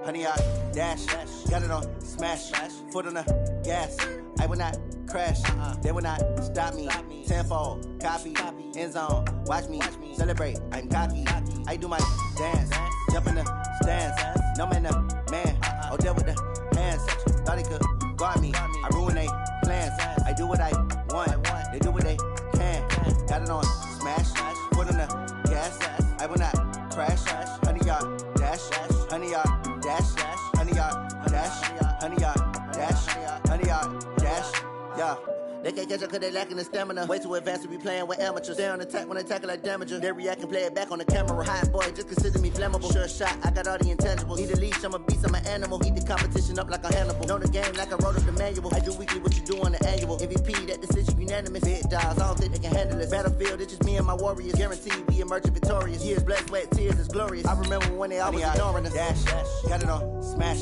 honey, I dash. Got it on smash, foot on the gas. I will not crash, they will not stop me. Tenfold, copy, end zone, watch me celebrate. I'm cocky, I do my dance, jump in the stands. No man, man, oh, deal with the hands. Thought he could guard me, I ruin they plans. I do what I want, they do what they can. Got it on smash, foot on the gas. I will not crash, honey, y'all dash, honey, y'all dash, honey, y'all dash, honey, y'all dash, honey, y'all dash, yeah. They can't catch up cause they lacking the stamina. Way too advanced to be playing with amateurs. Stay on attack when they tackle like damager. They react and play it back on the camera. Hot boy, just consider me flammable. Sure shot, I got all the intangibles. Need a leash, I'm a beast, I'm an animal. Eat the competition up like a Hannibal. Know the game like I wrote up the manual. I do weekly what you do on the annual. MVP, that decision unanimous. Big dogs, I don't think they can handle it. Battlefield, it's just me and my warriors. Guaranteed we emerge victorious. Years, blood, sweat, tears, it's glorious. I remember when they always ignoring us. Dash, got it on smash,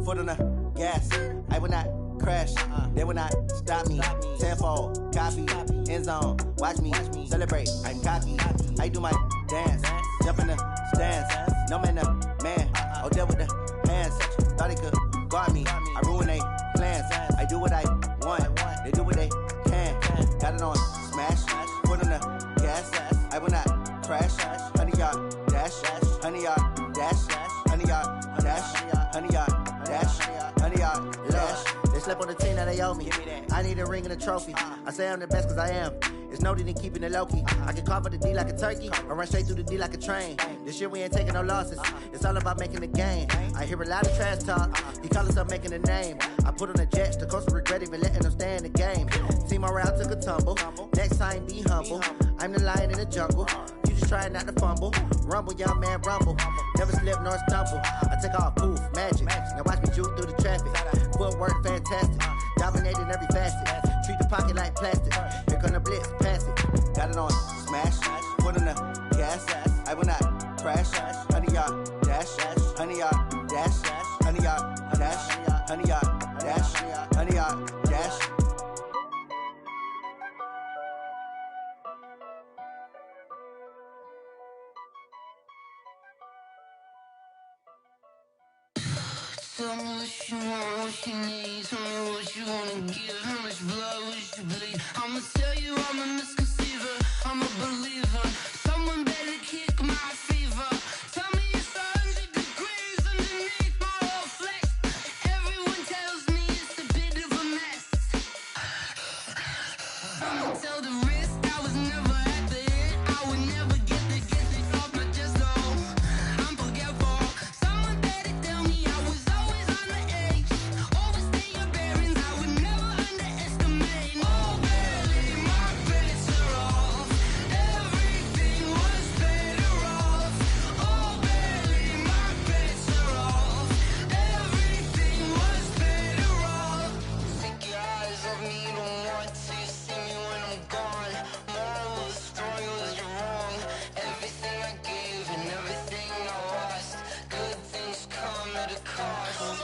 foot on the gas. I will not crash, they will not stop me. Tenfold, copy, end zone, watch me celebrate. I'm cocky, I do my dance, jump in the stands. No man, man, oh, deal with the hands. Thought he could guard me, I ruin they plans. I do what I want, they do what they can. Got it on smash, foot on the gas. I will not crash, honey, y'all dash, honey, y'all dash, honey, y'all dash, honey, y'all dash, honey, y'all dash. They slept on the team that they owe me. I need a ring and a trophy. I say I'm the best cause I am. It's no need in keeping it low-key. I can carve up the D like a turkey or run straight through the D like a train. This year we ain't taking no losses. It's all about making the game. I hear a lot of trash talk. He call himself making a name. I put on the Jets. The coach will regret even letting them stay in the game. Team morale took a tumble. Next time be humble. I'm the lion in the jungle. You just trying not to fumble. Rumble, young man, rumble. Never slip nor stumble. I take off, poof, magic. Now watch me juke through the traffic. Footwork fantastic. Dominating every facet. Treat the pocket like plastic. Here come the blitz, pass it. Got it on smash, foot on the gas. I will not crash, honey, y'all dash, honey, y'all dash, honey, y'all dash, honey, y'all dash, honey, y'all dash. Tell me what you want, what you need. Tell me what you wanna give. How much blood would you bleed? I'ma tell you I'm a misconceiver. I'm a believer. Someone better kick my fever. Tell me it's 100 degrees underneath my whole flesh. Everyone tells me it's a bit of a mess. I'ma tell the risk I was never at the end. I would never get this off my chest though. I'm forgetful. Someone better tell me I was always on the edge. Overstay your bearings, I would never underestimate. Oh, barely my bets are off. Everything was better off. Oh, barely my bets are off. Everything was better off. Take your eyes off me, don't want to see me when I'm gone. Moral of the story was you're wrong. Everything I gave and everything I lost. Good things come at a cost.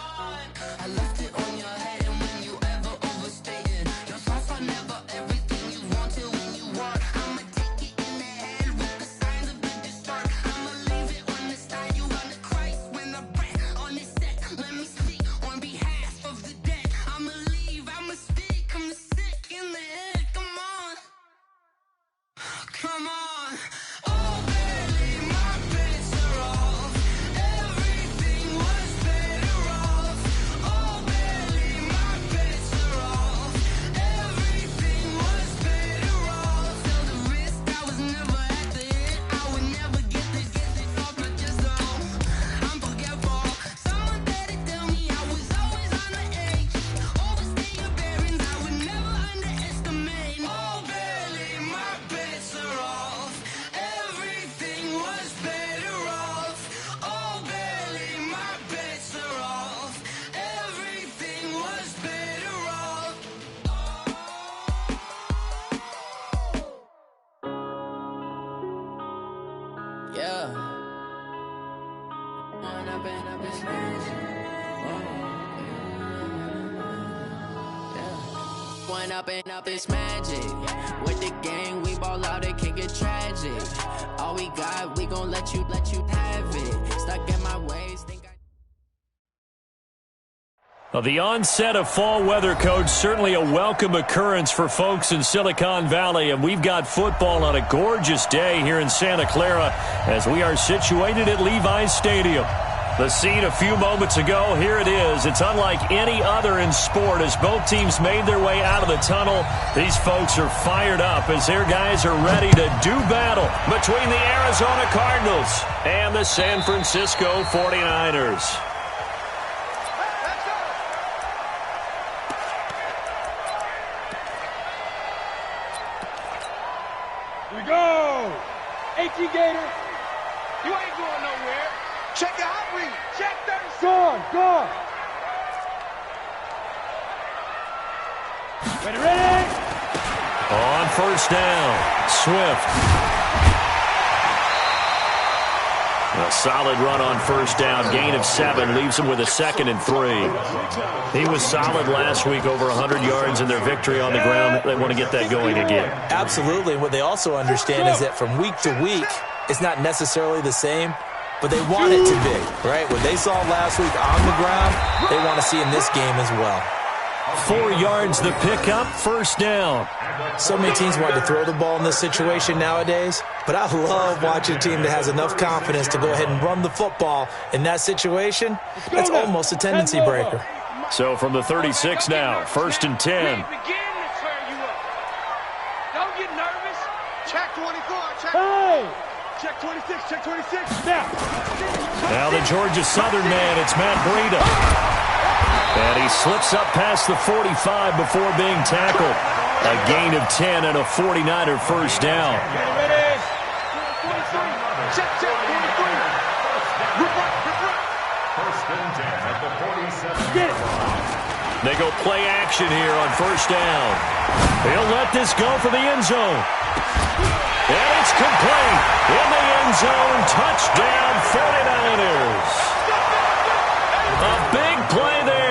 I left it on your head, and when you ever overstated your thoughts are never everything you wanted when you want. I'ma take it in the head with the signs of the distort. I'ma leave it on the side. You run the Christ when the breath on this set. Let me speak on behalf of the dead. I'ma leave, I'ma speak. I'm sick in the head. Come on, come on. Oh, barely my bets are off. Everything was better off. Oh, barely my bets are off. Everything was better off. Tell the risk I was never at the end. I would never get this off my chest though. I'm forgetful. Someone better tell me I was always on the edge. Overstay your bearings, I would never underestimate. Oh, barely my bets are off. Everything was better off. Oh, barely my bets are off. Everything was better off. Yeah. When I've been up this When up it's magic. With the gang, we ball out, it can get tragic. All we got, we gon' let you have it. Stuck in my ways, think Well, the onset of fall weather, Coach, certainly a welcome occurrence for folks in Silicon Valley. And we've got football on a gorgeous day here in Santa Clara as we are situated at Levi's Stadium. The scene a few moments ago, here it is. It's unlike any other in sport as both teams made their way out of the tunnel. These folks are fired up as their guys are ready to do battle between the Arizona Cardinals and the San Francisco 49ers. Here we go! AT Gator! You ain't going nowhere! Check the hot read! Check 30! Gone! Ready! On first down, Swift. A solid run on first down. Gain of 7 leaves him with a 2nd and 3. He was solid last week, over 100 yards in their victory on the ground. They want to get that going again. Absolutely. What they also understand is that from week to week, it's not necessarily the same, but they want it to be, right? What they saw last week on the ground, they want to see in this game as well. 4 yards the pickup, first down. So many teams want to throw the ball in this situation nowadays, but I love watching a team that has enough confidence to go ahead and run the football in that situation. That's almost a tendency breaker. So from the 36 now, 1st and 10. Don't get nervous. Check 24. Check 26. Check 26. Now the Georgia Southern man, it's Matt Breida. And he slips up past the 45 before being tackled. A gain of 10 and a 49er first down. Ready. Check 43. First and 10 at the 47. Get it. They go play action here on first down. He'll let this go for the end zone. And it's complete. In the end zone, touchdown 49ers. A big play there.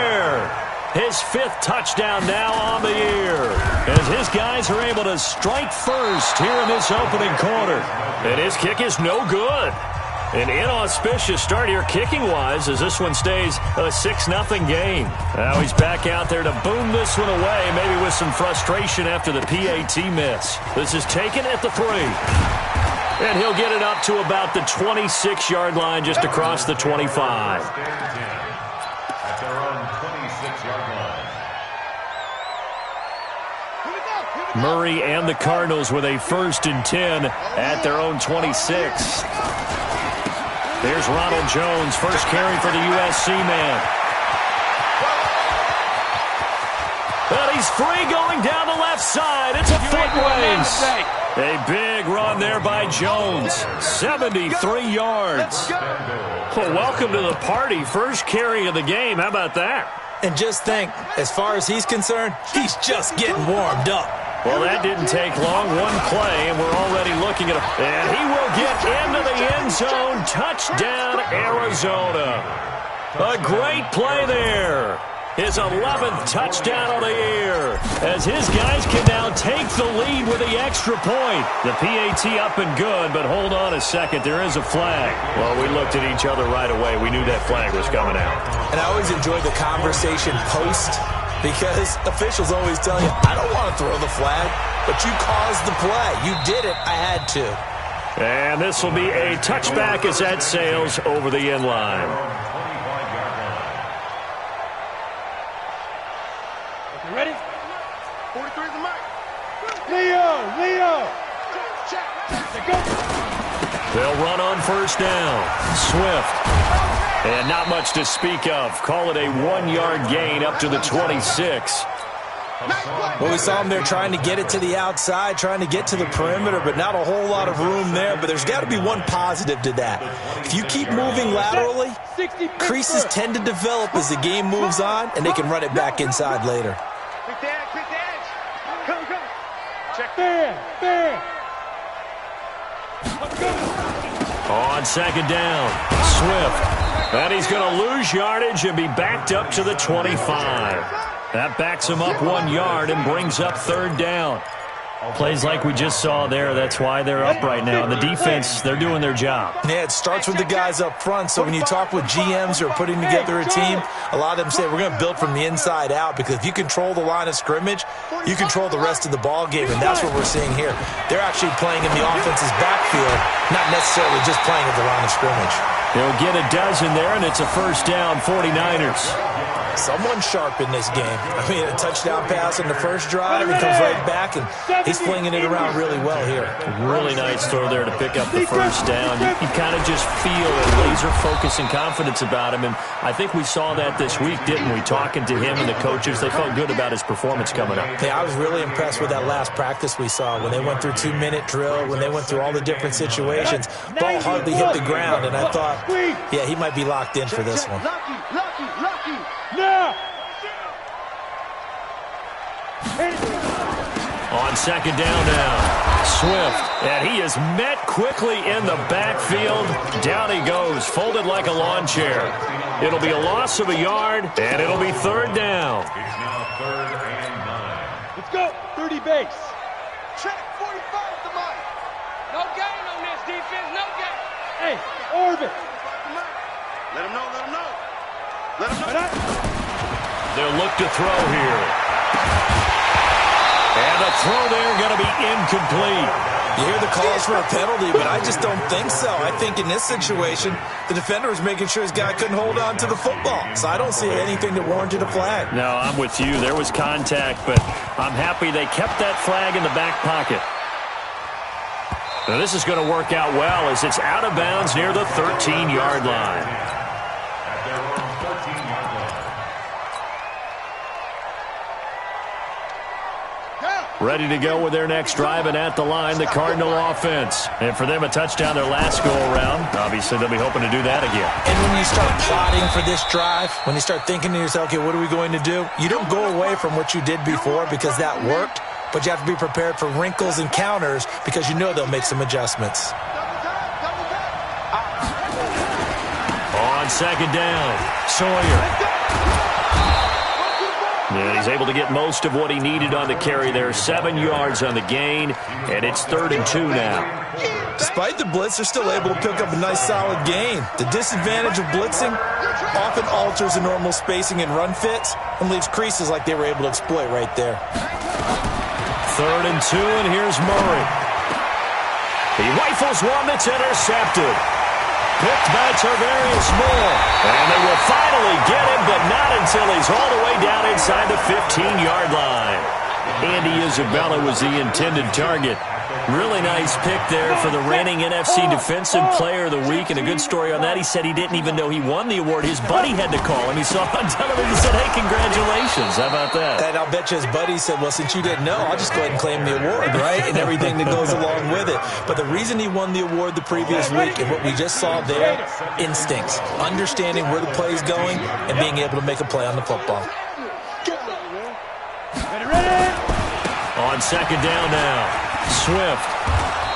His 5th touchdown now on the year as his guys are able to strike first here in this opening quarter. And his kick is no good. An inauspicious start here kicking-wise as this one stays a 6-0 game. Now he's back out there to boom this one away, maybe with some frustration after the PAT miss. This is taken at the 3. And he'll get it up to about the 26-yard line just across the 25. At their own 26-yard line. Murray and the Cardinals with a 1st and 10 at their own 26. There's Ronald Jones, first carry for the USC man. But he's free going down the left side. It's a foot race. A big run there by Jones. 73 yards. Well, welcome to the party. First carry of the game. How about that? And just think, as far as he's concerned, he's just getting warmed up. Well, that didn't take long. One play, and we're already looking at him. And he will get into the end zone. Touchdown, Arizona. A great play there. His 11th touchdown of the year. As his guys can now take the lead with the extra point. The PAT up and good, but hold on a second. There is a flag. Well, we looked at each other right away. We knew that flag was coming out. And I always enjoy the conversation post, because officials always tell you, I don't want to throw the flag, but you caused the play. You did it. I had to. And this will be a touchback as that sails over the end line. You ready? 43 is the mark. Leo. Check. Go. They'll run on first down. Swift. And not much to speak of. Call it a 1-yard gain up to the 26. Well, we saw him there trying to get it to the outside, trying to get to the perimeter, but not a whole lot of room there. But there's got to be one positive to that. If you keep moving laterally, creases tend to develop as the game moves on, and they can run it back inside later. Quick the edge. Come. Check. Bam. Let's go. On second down, Swift. And he's going to lose yardage and be backed up to the 25. That backs him up 1 yard and brings up third down. Plays like we just saw there, that's why they're up right now. And the defense, they're doing their job. Yeah, it starts with the guys up front. So when you talk with GMs who are putting together a team, a lot of them say we're going to build from the inside out, because if you control the line of scrimmage, you control the rest of the ball game, and that's what we're seeing here. They're actually playing in the offense's backfield, not necessarily just playing at the line of scrimmage. They'll get a dozen there, and it's a first down, 49ers. Someone sharp in this game. I mean, a touchdown pass in the first drive, and comes right back, and he's flinging it around really well here. Really nice throw there to pick up the first down. You kind of just feel a laser focus and confidence about him, and I think we saw that this week, didn't we? Talking to him and the coaches, they felt good about his performance coming up. Yeah, I was really impressed with that last practice we saw when they went through 2-minute drill, when they went through all the different situations. Ball hardly hit the ground, and I thought, yeah, he might be locked in for this one. Lucky. Now! On second down now, Swift, and he is met quickly in the backfield. Down he goes, folded like a lawn chair. It'll be a loss of a yard, and it'll be third down. It's now 3rd and 9. Let's go. 30 base. Check 45 the mic. No gain on this defense, no gain. Hey, Orbit. Let him know. Let him know. They'll look to throw here. And the throw there going to be incomplete. You hear the calls for a penalty, but I just don't think so. I think in this situation, the defender was making sure his guy couldn't hold on to the football. So I don't see anything that warranted a flag. No, I'm with you. There was contact, but I'm happy they kept that flag in the back pocket. Now this is going to work out well as it's out of bounds near the 13-yard line. Ready to go with their next drive, and at the line, the Cardinal offense. And for them, a touchdown their last go-around. Obviously, they'll be hoping to do that again. And when you start plotting for this drive, when you start thinking to yourself, okay, what are we going to do? You don't go away from what you did before because that worked, but you have to be prepared for wrinkles and counters because you know they'll make some adjustments. On second down, Sawyer. And he's able to get most of what he needed on the carry there. 7 yards on the gain, and it's 3rd and 2 now. Despite the blitz, they're still able to pick up a nice solid gain. The disadvantage of blitzing often alters the normal spacing and run fits and leaves creases like they were able to exploit right there. 3rd and 2, and here's Murray. He rifles one that's intercepted. Picked by Tarvarius Moore. And they will finally get him, but not until he's all the way down inside the 15-yard line. Andy Isabella was the intended target. Really nice pick there for the reigning NFC Defensive Player of the Week, and a good story on that. He said he didn't even know he won the award. His buddy had to call him. He saw it on television and said, hey, congratulations. How about that? And I'll bet you his buddy said, well, since you didn't know, I'll just go ahead and claim the award, right? And everything that goes along with it. But the reason he won the award the previous week and what we just saw there, instincts, understanding where the play is going and being able to make a play on the football. On second down now, Swift.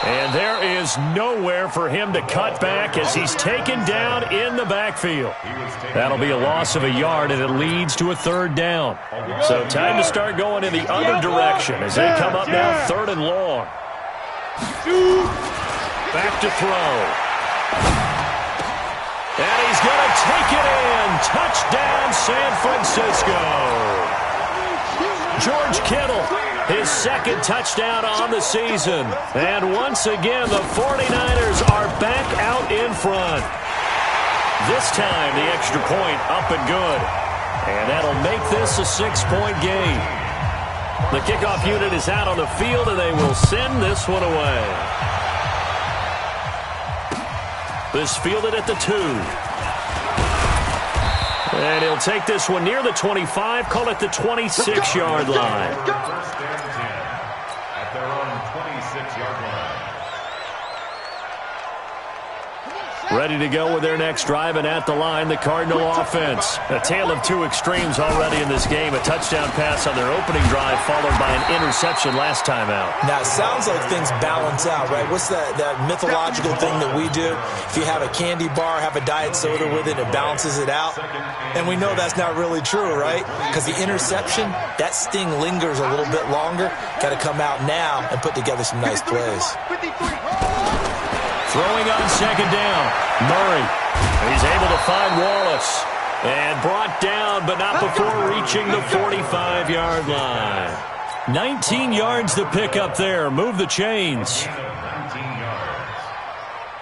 And there is nowhere for him to cut back as he's taken down in the backfield. That'll be a loss of a yard, and it leads to a 3rd down. So time to start going in the other direction as they come up now 3rd and long. Back to throw. And he's going to take it in. Touchdown, San Francisco. George Kittle, his 2nd touchdown on the season. And once again, the 49ers are back out in front. This time, the extra point up and good. And that'll make this a 6-point game. The kickoff unit is out on the field, and they will send this one away. This fielded at the 2. And he'll take this one near the 25, call it the 26-yard line. First and 10 at their own 26-yard Ready to go with their next drive, and at the line, the Cardinal offense. A tale of two extremes already in this game. A touchdown pass on their opening drive, followed by an interception last time out. Now, it sounds like things balance out, right? What's that mythological thing that we do? If you have a candy bar, have a diet soda with it, it balances it out. And we know that's not really true, right? Because the interception, that sting lingers a little bit longer. Got to come out now and put together some nice plays. Throwing on second down, Murray. He's able to find Wallace. And brought down, but not before reaching the 45-yard line. 19 yards to pick up there. Move the chains. 19 yards.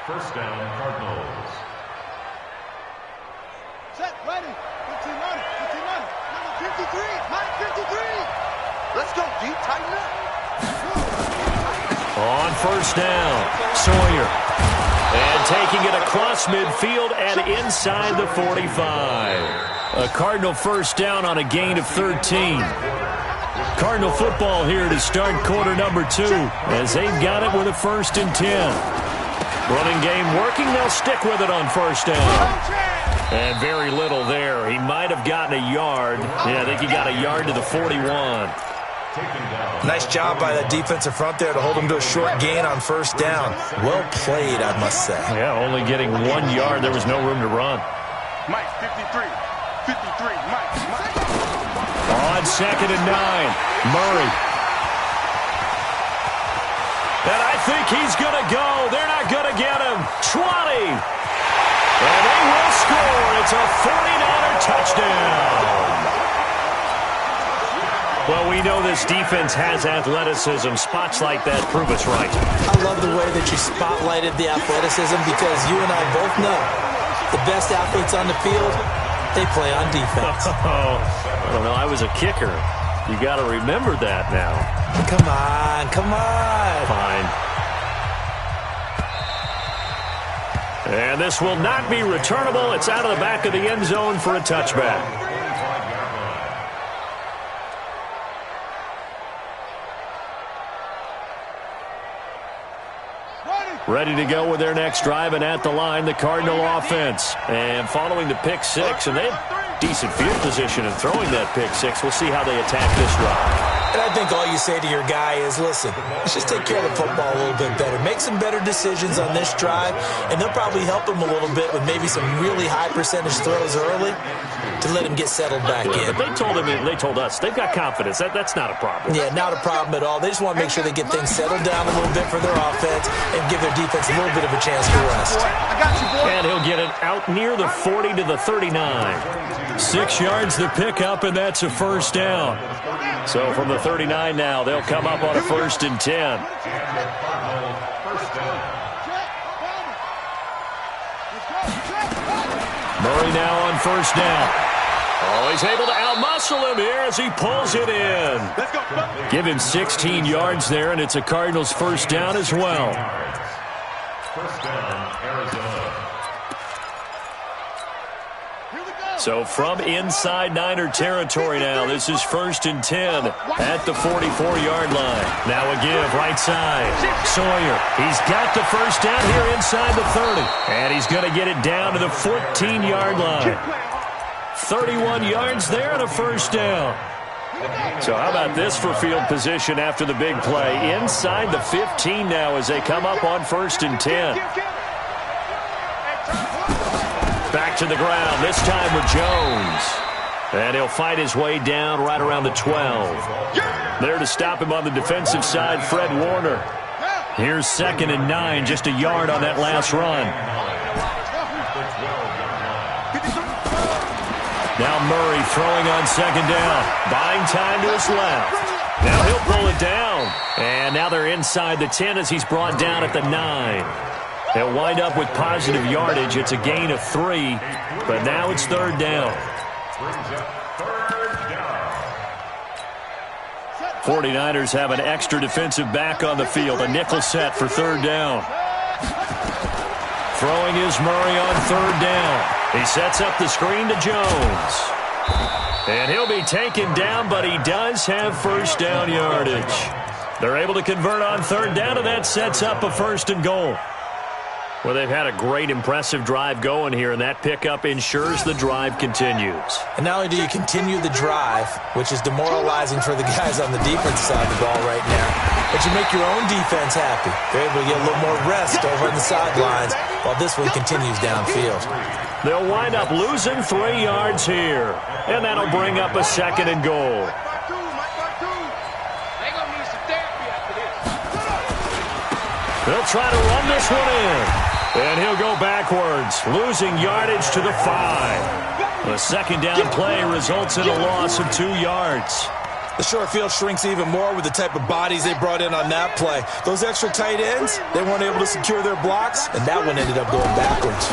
First down, Cardinals. Set, ready. 15 on it. 15 on it. Number 53. Mike 53. Let's go, deep, tighten up. On first down, Sawyer. And taking it across midfield and inside the 45. A Cardinal first down on a gain of 13. Cardinal football here to start quarter number 2 as they've got it with a 1st and 10. Running game working. They'll stick with it on first down. And very little there. He might have gotten a yard. Yeah, I think he got a yard to the 41. Nice job by that defensive front there to hold him to a short gain on first down. Well played, I must say. Yeah, only getting 1 yard. There was no room to run. Mike 53. 53. Mike. On second and 9, Murray. And I think he's going to go. They're not going to get him. 20. And they will score. It's a 49er touchdown. Well, we know this defense has athleticism. Spots like that prove us right. I love the way that you spotlighted the athleticism because you and I both know the best athletes on the field, they play on defense. I don't know. I was a kicker. You got to remember that now. Come on, come on. Fine. And this will not be returnable. It's out of the back of the end zone for a touchback. Ready to go with their next drive, and at the line, the Cardinal offense. And following the pick 6, and they have decent field position in throwing that pick 6. We'll see how they attack this drive. And I think all you say to your guy is, listen, let's just take care of the football a little bit better. Make some better decisions on this drive, and they'll probably help him a little bit with maybe some really high percentage throws early to let him get settled back in. But they told us they've got confidence. That's not a problem. Yeah, not a problem at all. They just want to make sure they get things settled down a little bit for their offense and give their defense a little bit of a chance to rest. I got you, boy. And he'll get it out near the 40 to the 39. 6 yards to pick up, and that's a first down. So from the 39 now, they'll come up on a 1st and 10. Murray now on first down. Oh, he's able to outmuscle him here as he pulls it in. Give him 16 yards there, and it's a Cardinals first down as well. First down, Arizona. So from inside Niner territory now, this is 1st and 10 at the 44-yard line. Now a give, right side. Sawyer, he's got the first down here inside the 30. And he's going to get it down to the 14-yard line. 31 yards there and a first down. So how about this for field position after the big play? Inside the 15 now as they come up on 1st and 10. Back to the ground, this time with Jones. And he'll fight his way down right around the 12. There to stop him on the defensive side, Fred Warner. Here's 2nd and 9, just a yard on that last run. Now Murray throwing on 2nd down. Buying time to his left. Now he'll pull it down. And now they're inside the 10 as he's brought down at the 9. They'll wind up with positive yardage. It's a gain of 3, but now it's 3rd down. 49ers have an extra defensive back on the field. A nickel set for 3rd down. Throwing is Murray on 3rd down. He sets up the screen to Jones. And he'll be taken down, but he does have first down yardage. They're able to convert on 3rd down, and that sets up a 1st and goal. Well, they've had a great, impressive drive going here, and that pickup ensures the drive continues. And not only do you continue the drive, which is demoralizing for the guys on the defensive side of the ball right now, but you make your own defense happy. They're able to get a little more rest over on the sidelines while this one continues downfield. They'll wind up losing 3 yards here, and that'll bring up a 2nd and goal. They gonna need some therapy after this. They'll try to run this one in. And he'll go backwards, losing yardage to the 5. The 2nd down play results in a loss of 2 yards. The short field shrinks even more with the type of bodies they brought in on that play. Those extra tight ends, they weren't able to secure their blocks, and that one ended up going backwards.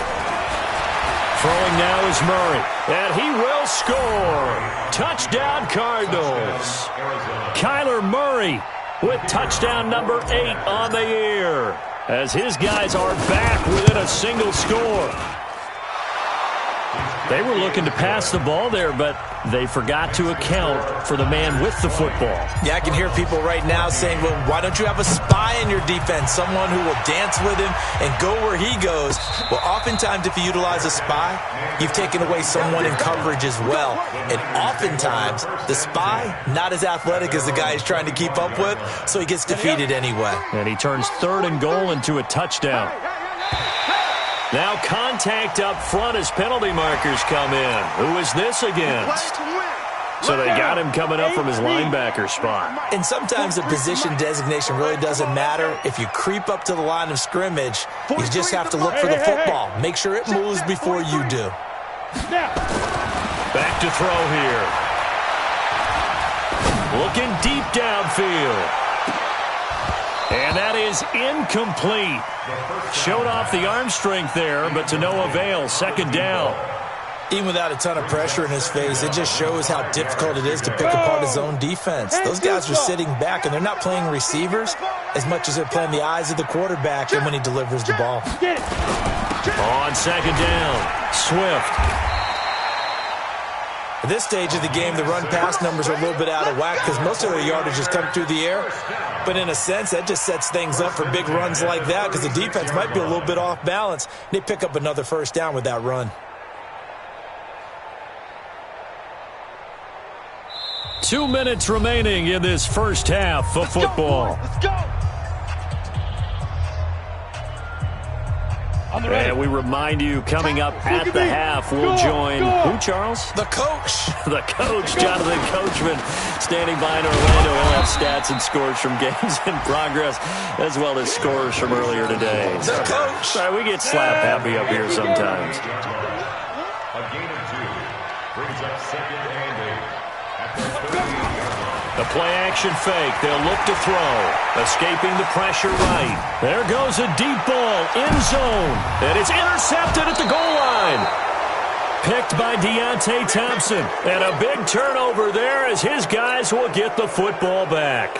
Throwing now is Murray, and he will score. Touchdown, Cardinals. Kyler Murray with touchdown number 8 on the year, as his guys are back within a single score. They were looking to pass the ball there, but they forgot to account for the man with the football. Yeah, I can hear people right now saying, well, why don't you have a spy in your defense, someone who will dance with him and go where he goes? Well, oftentimes if you utilize a spy, you've taken away someone in coverage as well. And oftentimes, the spy, not as athletic as the guy he's trying to keep up with, so he gets defeated anyway. And he turns 3rd and goal into a touchdown. Now contact up front as penalty markers come in. Who is this against? So they got him coming up from his linebacker spot. And sometimes the position designation really doesn't matter. If you creep up to the line of scrimmage, you just have to look for the football. Make sure it moves before you do. Back to throw here. Looking deep downfield. And that is incomplete. Showed off the arm strength there, but to no avail. 2nd down. Even without a ton of pressure in his face, it just shows how difficult it is to pick apart his own defense. Those guys are sitting back, and they're not playing receivers as much as they're playing the eyes of the quarterback and when he delivers the ball. On 2nd down, Swift. At this stage of the game, the run-pass numbers are a little bit out of whack because most of their yardage has come through the air. But in a sense, that just sets things up for big runs like that because the defense might be a little bit off balance. They pick up another 1st down with that run. 2 minutes remaining in this first half of football. Let's go. And we remind you, coming up at the half, we'll join who, Charles? The coach. The coach, Jonathan Coachman, standing by in Orlando. He'll have stats and scores from games in progress, as well as scores from earlier today. The coach. Sorry, we get slap happy up here sometimes. A gain of 2 brings up 2nd and 8. At the 38-yard line. The play-action fake. They'll look to throw. Escaping the pressure right. There goes a deep ball. End zone. And it's intercepted at the goal line. Picked by Deontay Thompson. And a big turnover there as his guys will get the football back.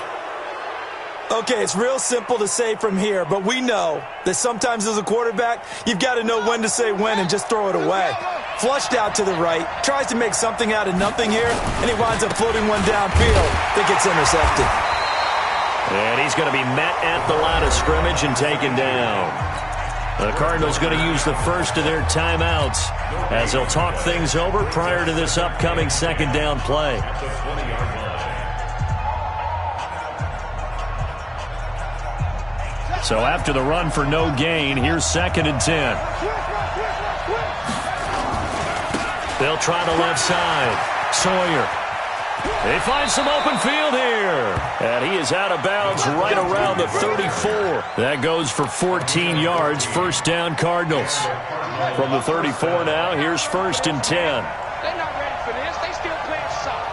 Okay, it's real simple to say from here, but we know that sometimes as a quarterback, you've got to know when to say when and just throw it away. Flushed out to the right, tries to make something out of nothing here, and he winds up floating one downfield that gets intercepted. And he's going to be met at the line of scrimmage and taken down. The Cardinals going to use the first of their timeouts as they'll talk things over prior to this upcoming 2nd down play. So after the run for no gain, here's 2nd and 10. They'll try the left side. Sawyer. They find some open field here. And he is out of bounds right around the 34. That goes for 14 yards. 1st down, Cardinals. From the 34 now, here's 1st and 10. They're not ready for this. They still playing soft.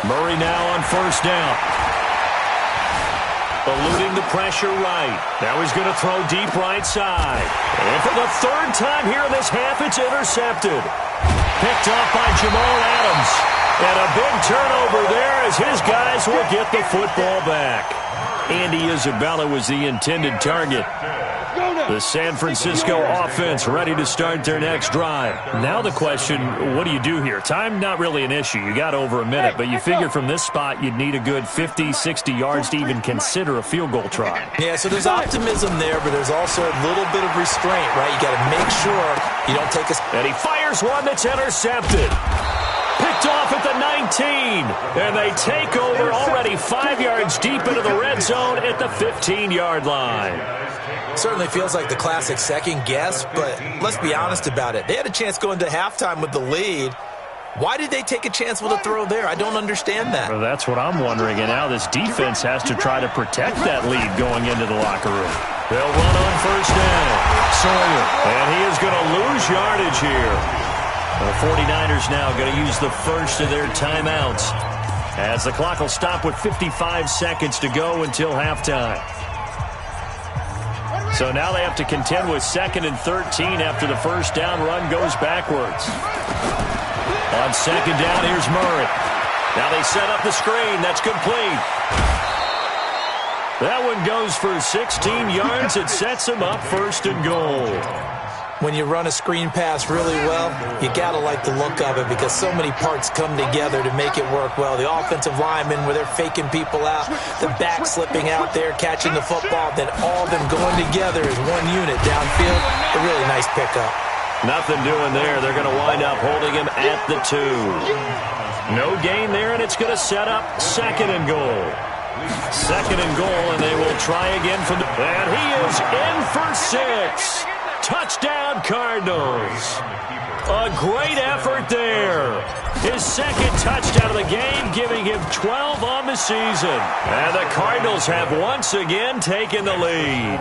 Murray now on 1st down. Eluding the pressure right. Now he's going to throw deep right side. And for the 3rd time here in this half, it's intercepted. Picked up by Jamal Adams. And a big turnover there as his guys will get the football back. Andy Isabella was the intended target. Go now. The San Francisco offense ready to start their next drive. Now the question, what do you do here? Time, not really an issue. You got over a minute, but you figure from this spot you'd need a good 50, 60 yards to even consider a field goal try. Yeah, so there's optimism there, but there's also a little bit of restraint, right? You got to make sure you don't take a... And he fires one that's intercepted. Picked off at the 19. And they take over already 5 yards deep into the red zone at the 15-yard line. Certainly feels like the classic second guess, but let's be honest about it. They had a chance going to halftime with the lead. Why did they take a chance with a throw there? I don't understand that. Well, that's what I'm wondering. And now this defense has to try to protect that lead going into the locker room. They'll run on first down. Sawyer. And he is going to lose yardage here. The 49ers now going to use the first of their timeouts as the clock will stop with 55 seconds to go until halftime. So now they have to contend with 2nd and 13 after the first down run goes backwards. On 2nd down, here's Murray. Now they set up the screen. That's complete. That one goes for 16 yards. It sets him up 1st and goal. When you run a screen pass really well, you got to like the look of it because so many parts come together to make it work well. The offensive linemen, where they're faking people out, the back slipping out there, catching the football, then all of them going together as one unit downfield. A really nice pickup. Nothing doing there. They're going to wind up holding him at the 2. No gain there, and it's going to set up 2nd and goal. 2nd and goal, and they will try again from the... And he is in for 6. Touchdown, Cardinals. A great effort there. His 2nd touchdown of the game, giving him 12 on the season. And the Cardinals have once again taken the lead.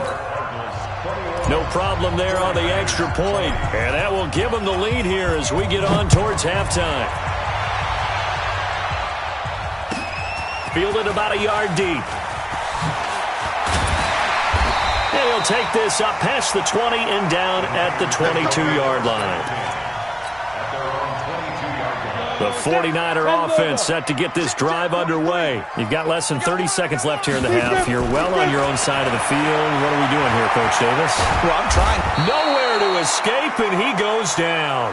No problem there on the extra point. And that will give them the lead here as we get on towards halftime. Fielded about a yard deep. And he'll take this up past the 20 and down at the 22-yard line. The 49er offense set to get this drive underway. You've got less than 30 seconds left here in the half. You're well on your own side of the field. What are we doing here, Coach Davis? Well, I'm trying. Nowhere to escape, and he goes down.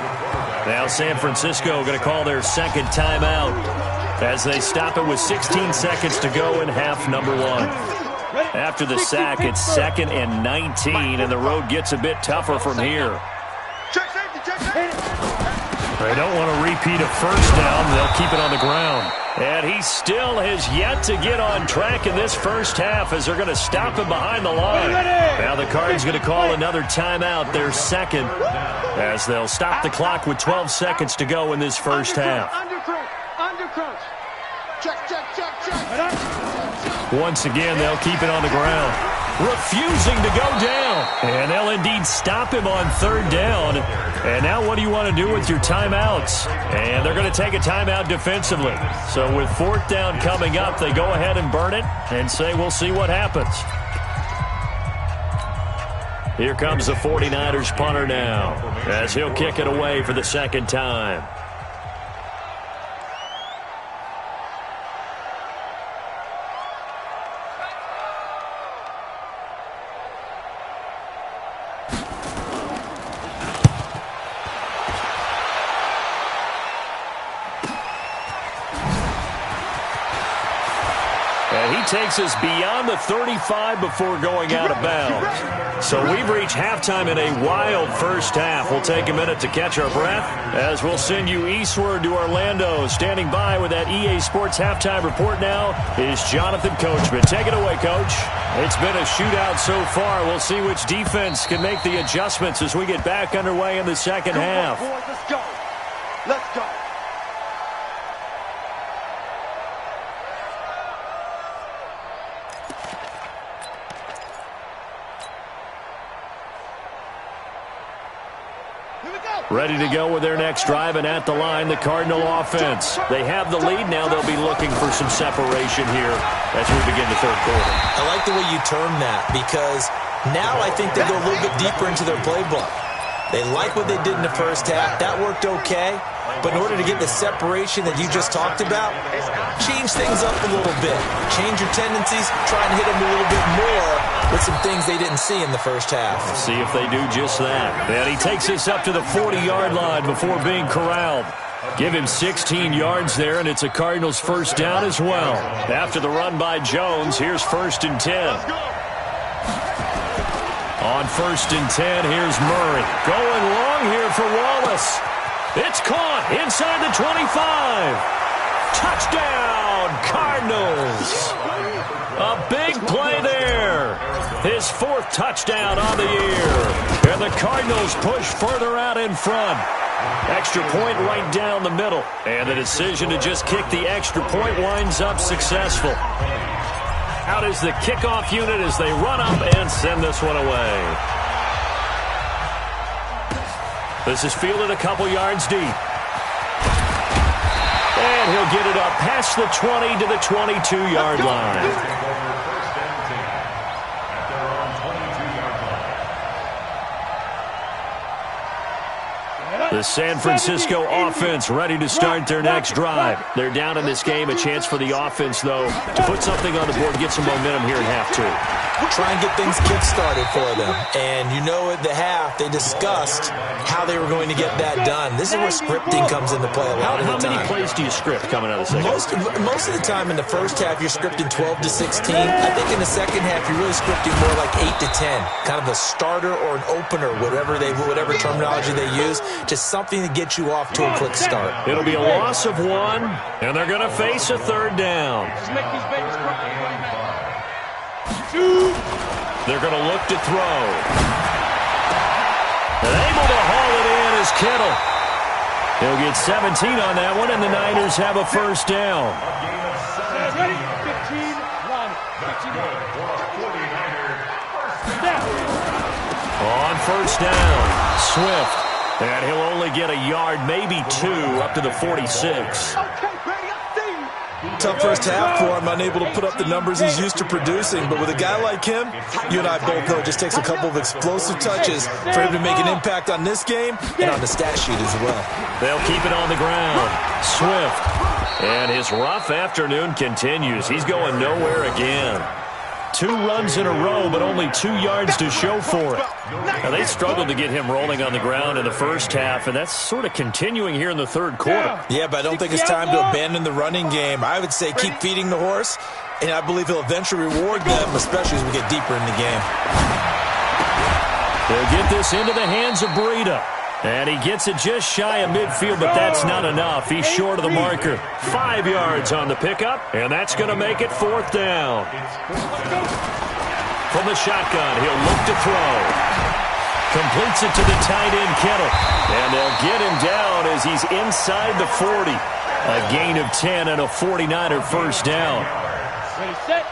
Now San Francisco going to call their 2nd timeout as they stop it with 16 seconds to go in half number 1. After the sack, it's 2nd and 19, and the road gets a bit tougher from here. They don't want to repeat a first down. They'll keep it on the ground. And he still has yet to get on track in this first half as they're going to stop him behind the line. Now the Cards going to call another timeout, their 2nd, as they'll stop the clock with 12 seconds to go in this first half. Undercrunch. Check. Once again, they'll keep it on the ground. Refusing to go down. And they'll indeed stop him on 3rd down. And now what do you want to do with your timeouts? And they're going to take a timeout defensively. So with 4th down coming up, they go ahead and burn it and say we'll see what happens. Here comes the 49ers punter now as he'll kick it away for the 2nd time. Takes us beyond the 35 before going out of bounds. So we've reached halftime in a wild first half. We'll take a minute to catch our breath as we'll send you eastward to Orlando. Standing by with that EA Sports halftime report now is Jonathan Coachman. Take it away, Coach. It's been a shootout so far. We'll see which defense can make the adjustments as we get back underway in the 2nd half. Boys, let's go. Let's go. Ready to go with their next drive, and at the line, the Cardinal offense. They have the lead. Now they'll be looking for some separation here as we begin the 3rd quarter. I like the way you term that because now I think they go a little bit deeper into their playbook. They like what they did in the first half. That worked okay. But in order to get the separation that you just talked about, change things up a little bit. Change your tendencies, try and hit them a little bit more with some things they didn't see in the first half. See if they do just that. And he takes us up to the 40-yard line before being corralled. Give him 16 yards there, and it's a Cardinals first down as well. After the run by Jones, here's 1st and 10. On 1st and 10, here's Murray. Going long here for Wallace. It's caught inside the 25. Touchdown, Cardinals. A big play there. His 4th touchdown on the year. And the Cardinals push further out in front. Extra point right down the middle. And the decision to just kick the extra point winds up successful. Out is the kickoff unit as they run up and send this one away. This is fielded a couple yards deep. And he'll get it up past the 20 to the 22-yard line. The San Francisco offense ready to start their next drive. They're down in this game. A chance for the offense, though, to put something on the board, get some momentum here at half 2. Try and get things kick-started for them. And you know at the half, they discussed how they were going to get that done. This is where scripting comes into play a lot of the time. How many plays do you script coming out of the second? Most of the time in the first half, you're scripting 12 to 16. I think in the second half, you're really scripting more like 8 to 10. Kind of a starter or an opener, whatever terminology they use. Just something to get you off to a quick start. It'll be a loss of 1, and they're going to face a 3rd down. They're going to look to throw. And able to haul it in is Kittle. He'll get 17 on that one, and the Niners have a first down. Ready? 15, run. 15. On first down, Swift. And he'll only get a yard, maybe 2, up to the 46. Tough first half for him, unable to put up the numbers he's used to producing. But with a guy like him, you and I both know it just takes a couple of explosive touches for him to make an impact on this game and on the stat sheet as well. They'll keep it on the ground. Swift. And his rough afternoon continues. He's going nowhere again. 2 runs in a row, but only 2 yards to show for it. Now, they struggled to get him rolling on the ground in the first half, and that's sort of continuing here in the third quarter. Yeah, but I don't think it's time to abandon the running game. I would say keep feeding the horse, and I believe he'll eventually reward them, especially as we get deeper in the game. They'll get this into the hands of Breida. And he gets it just shy of midfield, but that's not enough. He's short of the marker. 5 yards on the pickup, and that's going to make it 4th down. From the shotgun, he'll look to throw. Completes it to the tight end, Kittle. And they'll get him down as he's inside the 40. A gain of 10 and a 49er first down.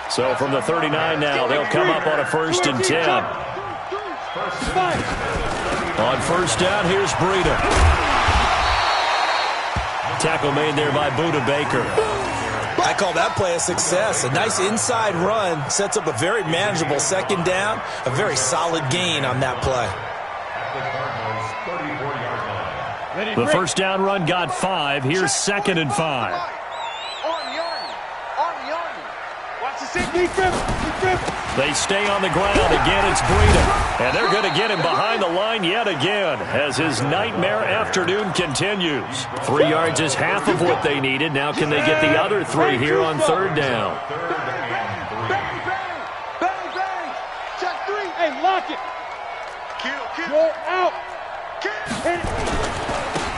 So from the 39 now, they'll come up on a 1st and 10. On first down, here's Breida. Tackle made there by Budda Baker. I call that play a success. A nice inside run sets up a very manageable 2nd down. A very solid gain on that play. The first down run got 5. Here's 2nd and 5. They stay on the ground. Again, it's Breida. And they're going to get him behind the line yet again as his nightmare afternoon continues. 3 yards is half of what they needed. Now can they get the other 3 here on 3rd down? Hey, lock it. You're out.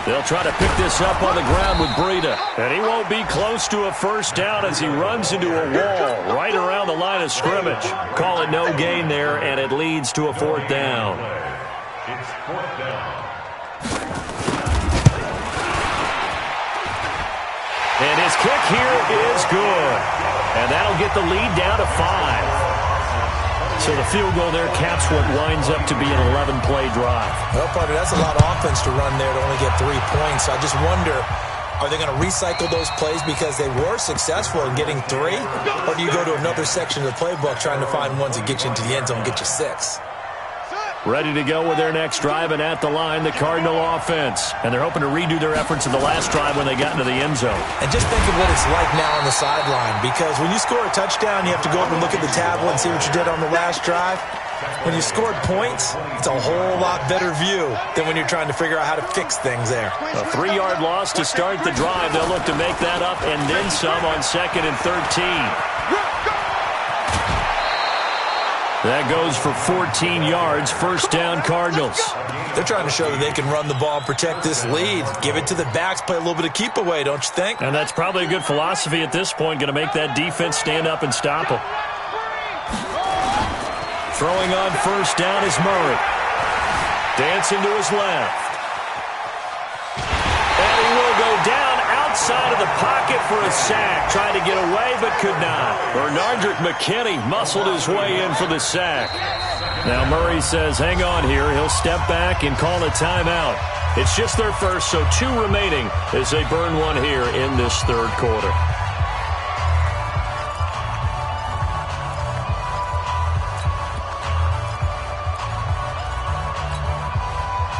They'll try to pick this up on the ground with Breida. And he won't be close to a first down as he runs into a wall right around the line of scrimmage. Call it no gain there, and it leads to a 4th down. It's 4th down. And his kick here is good. And that'll get the lead down to 5. So the field goal there caps what winds up to be an 11-play drive. Well, partner, that's a lot of offense to run there to only get 3 points. I just wonder, are they going to recycle those plays because they were successful in getting 3? Or do you go to another section of the playbook trying to find ones that get you into the end zone and get you 6? Ready to go with their next drive, and at the line, the Cardinal offense. And they're hoping to redo their efforts in the last drive when they got into the end zone. And just think of what it's like now on the sideline, because when you score a touchdown, you have to go up and look at the tablet and see what you did on the last drive. When you scored points, it's a whole lot better view than when you're trying to figure out how to fix things there. A 3-yard loss to start the drive. They'll look to make that up and then some on 2nd and 13. That goes for 14 yards, first down Cardinals. They're trying to show that they can run the ball and protect this lead. Give it to the backs, play a little bit of keep away, don't you think? And that's probably a good philosophy at this point, going to make that defense stand up and stop them. Throwing on first down is Murray. Dancing to his left. And he will go down outside of the pocket for a sack. Tried to get away, but could not. Bernardrick McKinney muscled his way in for the sack. Now Murray says, hang on here. He'll step back and call a timeout. It's just their first, so 2 remaining as they burn one here in this third quarter.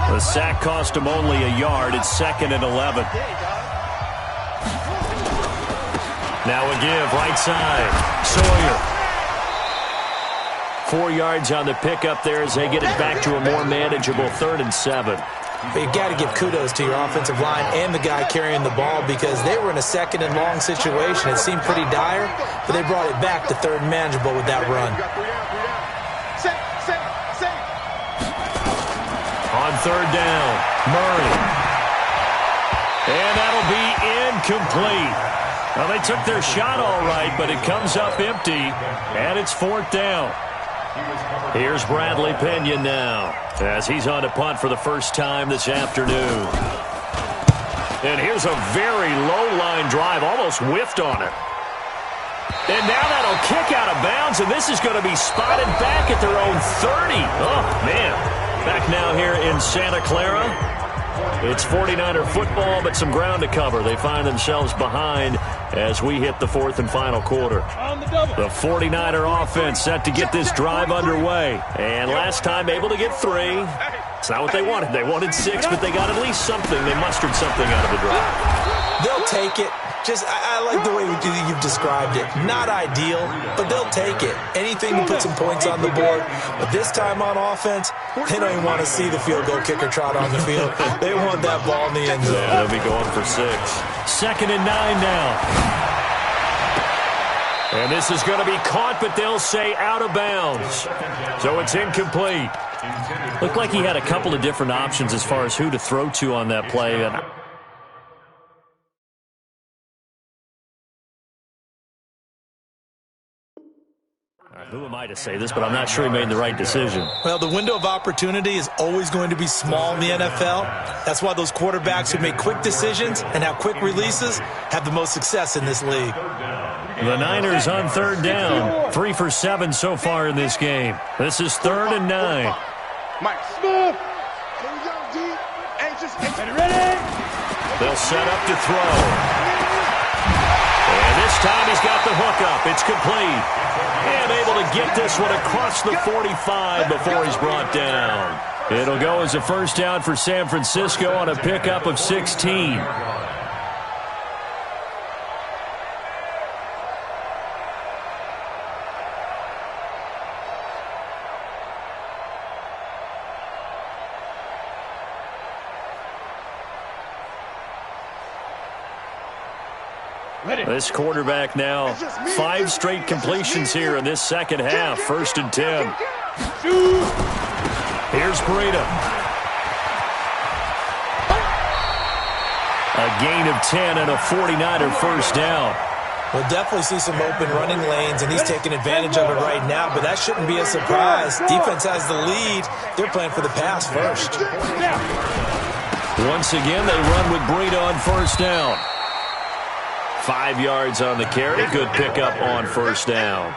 The sack cost him only a yard. It's 2nd and 11. Now a give, right side. Sawyer. 4 yards on the pickup there as they get it back to a more manageable 3rd and 7. But you've got to give kudos to your offensive line and the guy carrying the ball, because they were in a 2nd and long situation. It seemed pretty dire, but they brought it back to 3rd and manageable with that run. On 3rd down, Murray. And that'll be incomplete. Well, they took their shot all right, but it comes up empty, and it's 4th down. Here's Bradley Pena now, as he's on to punt for the first time this afternoon. And here's a very low-line drive, almost whiffed on it. And now that'll kick out of bounds, and this is going to be spotted back at their own 30. Oh, man. Back now here in Santa Clara. It's 49er football, but some ground to cover. They find themselves behind as we hit the 4th and final quarter. The 49er offense set to get this drive underway. And last time able to get 3. It's not what they wanted. They wanted 6, but they got at least something. They mustered something out of the drive. They'll take it. Just, I like the way you've described it. Not ideal, but they'll take it. Anything to put some points on the board. But this time on offense, they don't even want to see the field goal kicker trot on the field. They want that ball in the end zone. Yeah, they'll be going for 6. 2nd and 9 now. And this is going to be caught, but they'll say out of bounds. So it's incomplete. Looked like he had a couple of different options as far as who to throw to on that play. And who am I to say this, but I'm not sure he made the right decision. Well, the window of opportunity is always going to be small in the NFL. That's why those quarterbacks who make quick decisions and have quick releases have the most success in this league. The Niners on 3rd down. 3 for 7 so far in this game. This is 3rd and 9. Mike, smooth. Ready? They'll set up to throw. And this time he's got the hook up. It's complete. And able to get this one across the 45 before he's brought down. It'll go as a first down for San Francisco on a pickup of 16. This quarterback now, 5 straight completions here in this second half. 1st and 10. Here's Breida. A gain of 10 and a 49er first down. We'll definitely see some open running lanes, and he's taking advantage of it right now, but that shouldn't be a surprise. Defense has the lead. They're playing for the pass first. Once again, they run with Breida on first down. 5 yards on the carry. Good pickup on first down.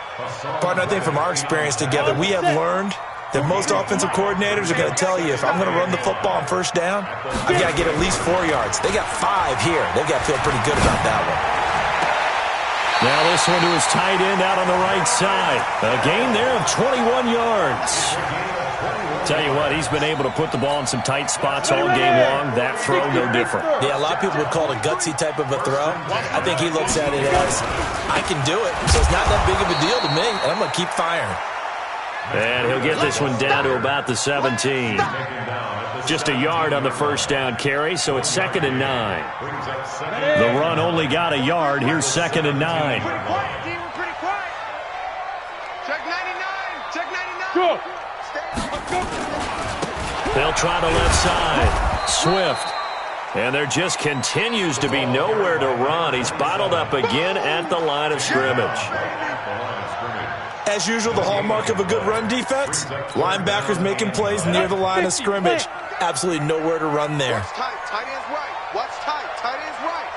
Partner, I think from our experience together, we have learned that most offensive coordinators are going to tell you, if I'm going to run the football on first down, I've got to get at least 4 yards. They got 5 here. They've got to feel pretty good about that one. Now this one to his tight end out on the right side. A gain there of 21 yards. Tell you what, he's been able to put the ball in some tight spots all game long. That throw, no different. Yeah, a lot of people would call it a gutsy type of a throw. I think he looks at it as, I can do it, so it's not that big of a deal to me, and I'm going to keep firing. And he'll get this one down to about the 17. Just a yard on the first down carry, so it's 2nd and 9. The run only got a yard. Here's 2nd and 9. Pretty quiet, D. We're pretty quiet. Check 99. Check 99. Go. They'll try the left side. Swift. And there just continues to be nowhere to run. He's bottled up again at the line of scrimmage. As usual, the hallmark of a good run defense, linebackers making plays near the line of scrimmage. Absolutely nowhere to run there. Watch tight. Tight end's right. Watch tight. Tight end's right.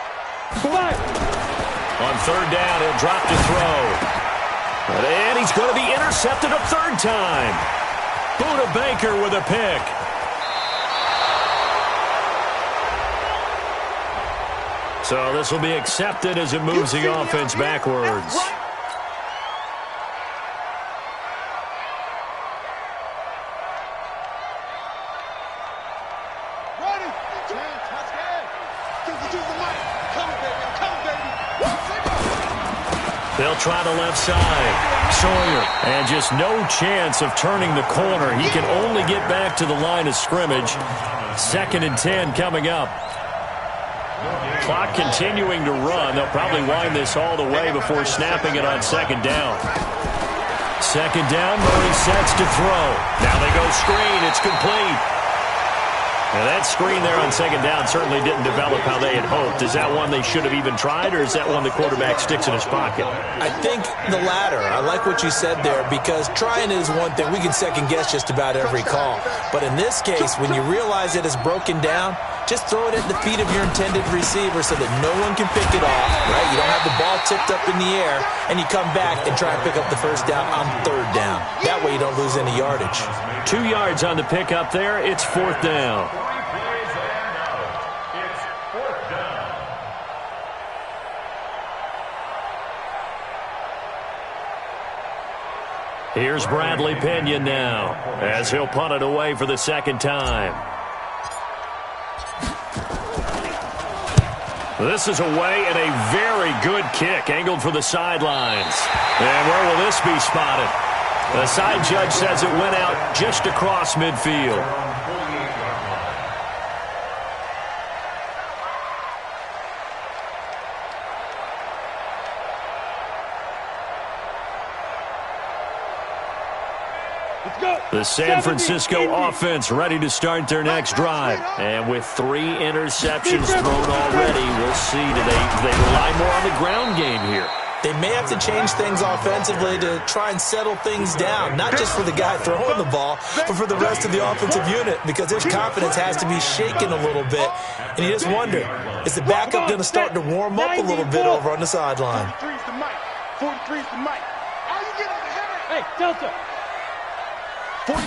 On 3rd down, he'll drop to throw. And he's going to be intercepted a 3rd time. Buda Baker with a pick. So this will be accepted as it moves the offense backwards. They'll try the left side. Sawyer. And just no chance of turning the corner. He can only get back to the line of scrimmage. 2nd and 10 coming up. Clock continuing to run. They'll probably wind this all the way before snapping it on 2nd down. 2nd down, Murray sets to throw. Now they go screen. It's complete. Now that screen there on 2nd down certainly didn't develop how they had hoped. Is that one they should have even tried, or is that one the quarterback sticks in his pocket? I think the latter. I like what you said there, because trying is one thing. We can second-guess just about every call. But in this case, when you realize it is broken down, just throw it at the feet of your intended receiver so that no one can pick it off, right? You don't have the ball tipped up in the air, and you come back and try and pick up the first down on 3rd down. That way you don't lose any yardage. 2 yards on the pickup there. It's 4th down. Here's Bradley Pinion now, as he'll punt it away for the 2nd time. This is away, and a very good kick, angled for the sidelines. And where will this be spotted? The side judge says it went out just across midfield. The San Francisco offense ready to start their next drive. And with 3 interceptions thrown already, we'll see. Do they rely more on the ground game here? They may have to change things offensively to try and settle things down, not just for the guy throwing the ball, but for the rest of the offensive unit, because their confidence has to be shaken a little bit. And you just wonder, is the backup going to start to warm up a little bit over on the sideline? 43's the mic. 43's the mic. How you get over here? Hey, Delta. From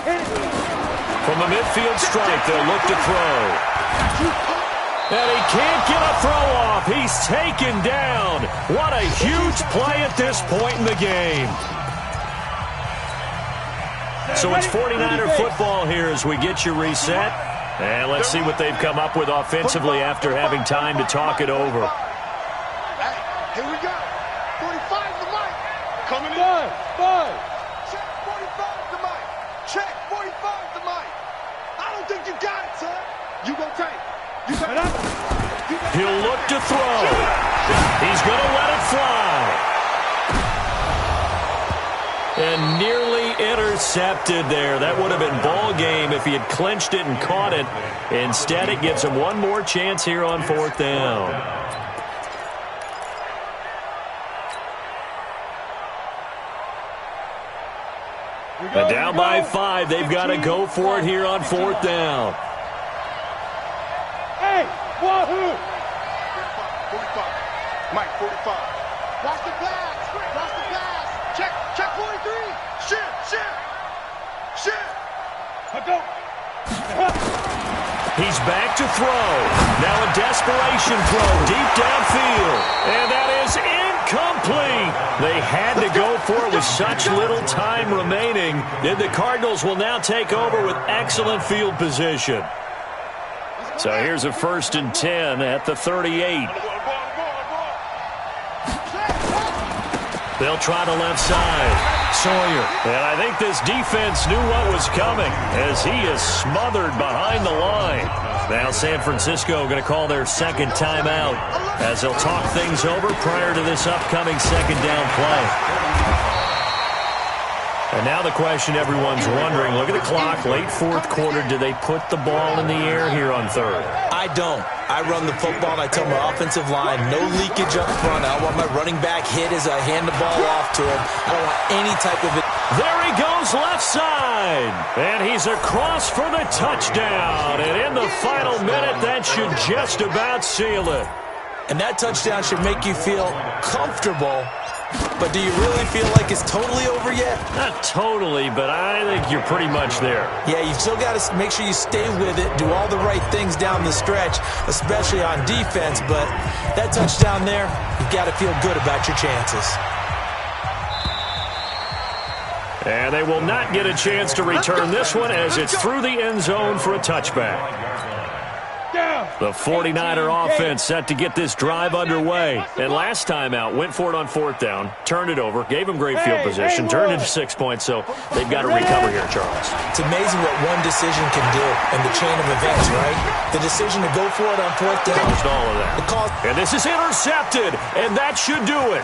the midfield strike, they'll look to throw. And he can't get a throw off. He's taken down. What a huge play at this point in the game. So it's 49er football here as we get you reset. And let's see what they've come up with offensively after having time to talk it over. Hey, here we go. 45's the mic. Coming in. 5. Check 45's the mic. Check 45's the mic. I don't think you got it, son. You gonna take. You got it. He'll look to throw. He's going to let it fly. And nearly intercepted there. That would have been ball game if he had clinched it and caught it. Instead, it gives him one more chance here on 4th down. And down by 5, they've got to go for it here on 4th down. Hey, wahoo! 45. Mike, 45. Watch the pass. Watch the pass. Check 43. Shit. Go. He's back to throw. Now a desperation throw deep downfield. And that is complete. They had to go for it with such little time remaining. And the Cardinals will now take over with excellent field position. So here's a 1st and 10 at the 38. They'll try the left side. Sawyer. And I think this defense knew what was coming as he is smothered behind the line. Now San Francisco going to call their second timeout as they'll talk things over prior to this upcoming second down play. And now the question everyone's wondering, look at the clock, late fourth quarter, do they put the ball in the air here on third? I don't. I run the football, and I tell my offensive line, no leakage up front. I want my running back hit as I hand the ball off to him. I don't want any type of it. There he goes left side. And he's across for the touchdown. And in the final minute, that should just about seal it. And that touchdown should make you feel comfortable. But do you really feel like it's totally over yet? Not totally, but I think you're pretty much there. Yeah, you still got to make sure you stay with it, do all the right things down the stretch, especially on defense. But that touchdown there, you've got to feel good about your chances. And they will not get a chance to return this one as it's through the end zone for a touchback. The 49er offense set to get this drive underway. And last time out, went for it on 4th down, turned it over, gave them great field position, turned it to 6 points, so they've got to recover here, Charles. It's amazing what one decision can do in the chain of events, right? The decision to go for it on 4th down. Almost all of that. And this is intercepted, and that should do it.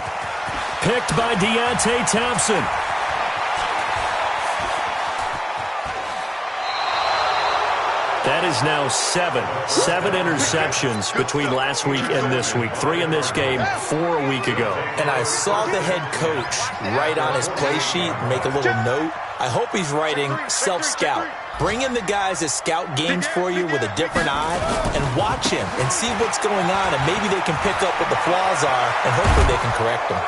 Picked by Deontay Thompson. That is now 7 interceptions between last week and this week. 3 in this game, 4 a week ago. And I saw the head coach write on his play sheet, make a little note. I hope he's writing self-scout. Bring in the guys that scout games for you with a different eye and watch him and see what's going on, and maybe they can pick up what the flaws are, and hopefully they can correct them.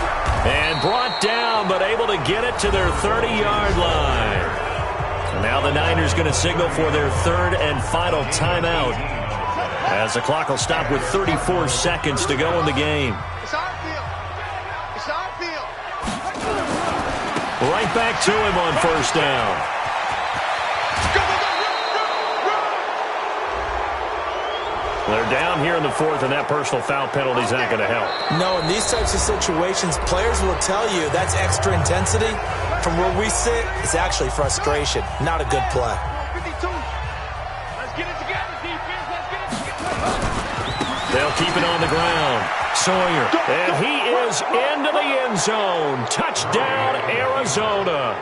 And brought down, but able to get it to their 30-yard line. Now the Niners going to signal for their third and final timeout as the clock will stop with 34 seconds to go in the game. It's our field. It's our field. Right back to him on 1st down. They're down here in the 4th, and that personal foul penalty is not going to help. No, in these types of situations, players will tell you that's extra intensity. From where we sit, it's actually frustration. Not a good play. 52. Let's get it together, defense. Let's get it together. They'll keep it on the ground. Sawyer, and he is into the end zone. Touchdown, Arizona.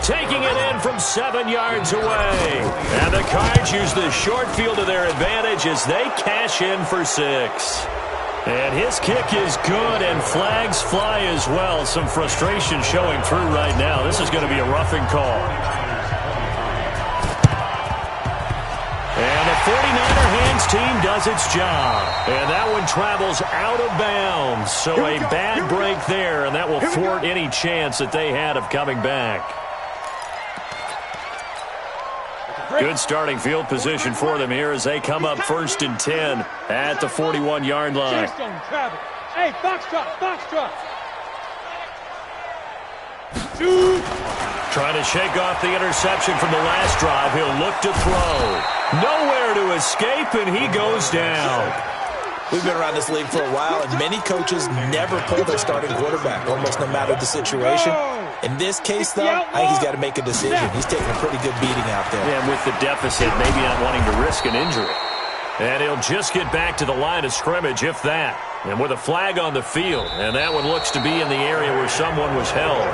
Taking it in from 7 yards away. And the Cards use the short field to their advantage as they cash in for 6. And his kick is good, and flags fly as well. Some frustration showing through right now. This is going to be a roughing call. And the 49er hands team does its job. And that one travels out of bounds. So a bad break there, and that will thwart any chance that they had of coming back. Good starting field position for them here as they come up 1st and 10 at the 41-yard line. Hey, foxtrot. Trying to shake off the interception from the last drive. He'll look to throw. Nowhere to escape, and he goes down. We've been around this league for a while, and many coaches never pull their starting quarterback, almost no matter the situation. In this case, though, I think he's got to make a decision. He's taking a pretty good beating out there. And with the deficit, maybe not wanting to risk an injury. And he'll just get back to the line of scrimmage, if that. And with a flag on the field, and that one looks to be in the area where someone was held.